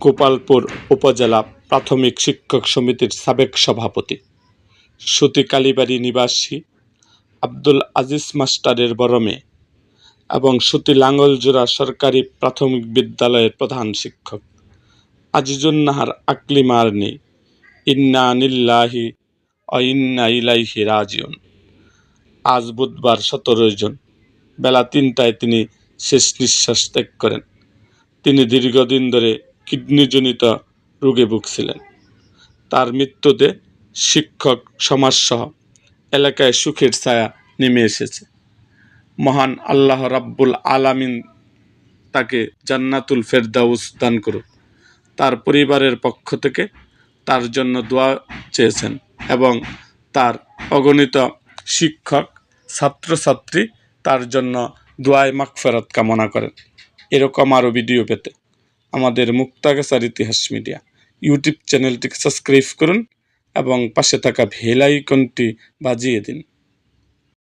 গোপালপুর উপজেলা প্রাথমিক শিক্ষক সমিতির সাবেক সভাপতি, সুতি কালীবাড়ি নিবাসী আব্দুল আজিজ মাস্টারের বড় মেয়ে এবং সুতি লাঙ্গলজোড়া সরকারি প্রাথমিক বিদ্যালয়ের প্রধান শিক্ষক আজিজুন নাহার আকলিমার নেই। ইন্না লিল্লাহি ওয়া ইন্না ইলাইহি রাজিউন। আজ বুধবার 17 জুন বেলা 3টায় তিনি শেষ নিঃশ্বাস ত্যাগ করেন। তিনি দীর্ঘদিন ধরে কিডনিজনিত রোগে ভুগছিলেন। তার মৃত্যুতে শিক্ষক সমাজসহ এলাকায় সুখের ছায়া নেমে এসেছে। মহান আল্লাহ রাব্বুল আলামিন তাকে জান্নাতুল ফেরদাউস দান করুন। তার পরিবারের পক্ষ থেকে তার জন্য দোয়া চেয়েছেন এবং তার অগণিত শিক্ষক ছাত্রছাত্রী তার জন্য দোয়ায় মাগফিরাত কামনা করেন। এরকম আরও ভিডিও পেতে আমাদের মুক্তাগাছার ইতিহাস মিডিয়া ইউটিউব চ্যানেলটিকে সাবস্ক্রাইব করুন এবং পাশে থাকা বেল আইকনটি বাজিয়ে দিন।